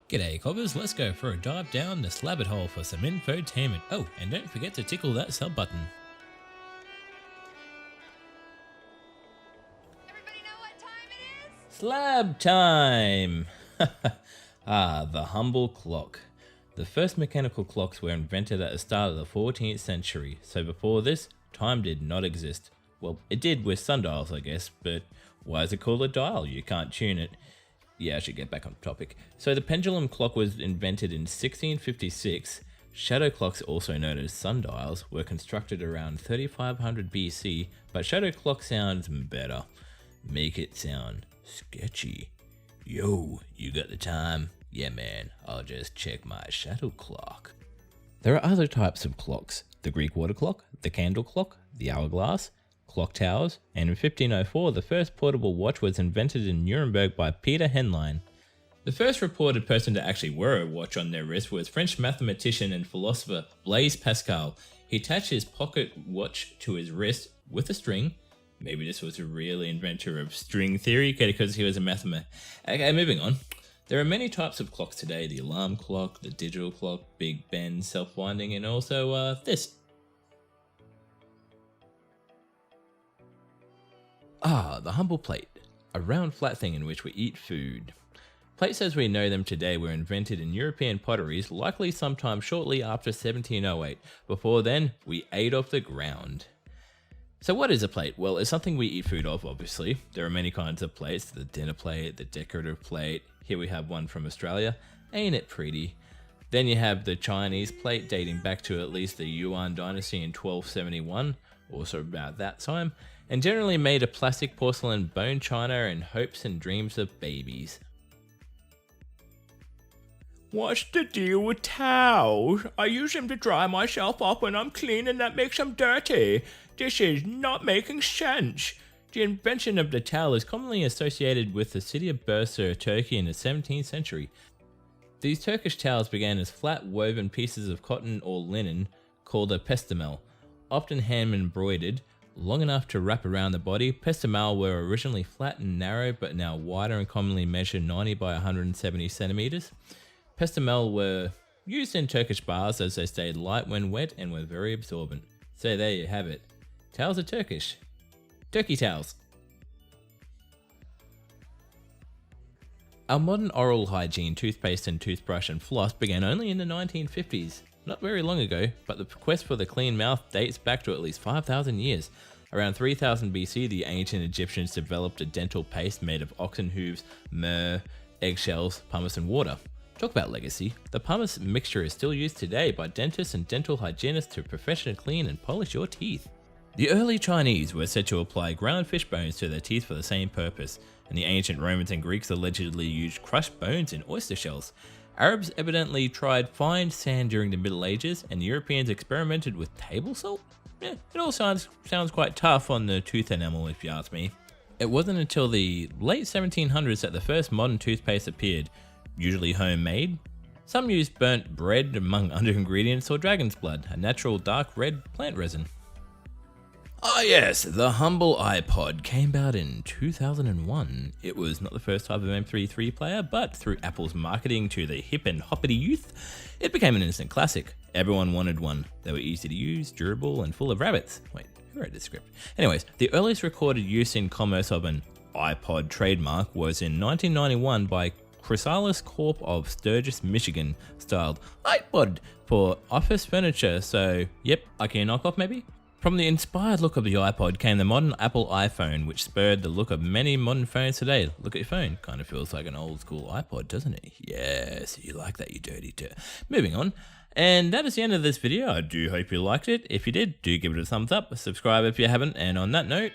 G'day cobbers, let's go for a dive down the slabbit hole for some infotainment. Oh, and don't forget to tickle that sub button. Everybody know what time it is? Slab time! The humble clock. The first mechanical clocks were invented at the start of the 14th century, so before this, time did not exist. Well, it did with sundials, I guess, but why is it called a dial? You can't tune it. Yeah, I should get back on topic. So the pendulum clock was invented in 1656. Shadow clocks, also known as sundials, were constructed around 3500 BC, but shadow clock sounds better. Make it sound sketchy. Yo, you got the time? Yeah man, I'll just check my shadow clock. There are other types of clocks: the Greek water clock, the candle clock, the hourglass, clock towers, and in 1504 the first portable watch was invented in Nuremberg by Peter Henlein. The first reported person to actually wear a watch on their wrist was French mathematician and philosopher Blaise Pascal. He attached his pocket watch to his wrist with a string. Maybe this was a real inventor of string theory, because he was a mathematician. Okay, moving on. There are many types of clocks today: the alarm clock, the digital clock, Big Ben, self-winding, and also this. The humble plate, a round flat thing in which we eat food. Plates as we know them today were invented in European potteries, likely sometime shortly after 1708. Before then, we ate off the ground. So what is a plate? Well, it's something we eat food off, obviously. There are many kinds of plates: the dinner plate, the decorative plate. Here we have one from Australia. Ain't it pretty? Then you have the Chinese plate, dating back to at least the Yuan dynasty in 1271, also about that time, and generally made of plastic, porcelain, bone china, and hopes and dreams of babies. What's the deal with towels? I use them to dry myself off when I'm clean and that makes them dirty. This is not making sense. The invention of the towel is commonly associated with the city of Bursa, Turkey in the 17th century. These Turkish towels began as flat woven pieces of cotton or linen called a pestemel, often hand embroidered, long enough to wrap around the body. Pestemel were originally flat and narrow, but now wider and commonly measure 90 by 170 centimeters. Pestemel were used in Turkish baths as they stayed light when wet and were very absorbent. So there you have it. Towels are Turkish. Turkey towels. Our modern oral hygiene, toothpaste and toothbrush and floss began only in the 1950s. Not very long ago, but the quest for the clean mouth dates back to at least 5,000 years. Around 3000 BC, the ancient Egyptians developed a dental paste made of oxen hooves, myrrh, eggshells, pumice and water. Talk about legacy. The pumice mixture is still used today by dentists and dental hygienists to professionally clean and polish your teeth. The early Chinese were said to apply ground fish bones to their teeth for the same purpose, and the ancient Romans and Greeks allegedly used crushed bones in oyster shells. Arabs evidently tried fine sand during the Middle Ages, and Europeans experimented with table salt? Yeah, it all sounds quite tough on the tooth enamel if you ask me. It wasn't until the late 1700s that the first modern toothpaste appeared, usually homemade. Some used burnt bread among other ingredients or dragon's blood, a natural dark red plant resin. Ah yes, the humble Ipod came out in 2001. It was not the first type of MP3 player, but through Apple's marketing to the hip and hoppity youth, it became an instant classic. Everyone wanted one. They were easy to use, durable, and full of rabbits. Wait, who wrote this script? Anyways, the earliest recorded use in commerce of an Ipod trademark was in 1991 by Chrysalis Corp of Sturgis, Michigan, styled Ipod for office furniture. So, yep, IKEA knockoff maybe? From the inspired look of the Ipod came the modern Apple iPhone, which spurred the look of many modern phones today. Look at your phone. Kind of feels like an old school iPod, doesn't it? Yes, you like that, you dirty dirt. Moving on. And that is the end of this video. I do hope you liked it. If you did, do give it a thumbs up, subscribe if you haven't, and on that note...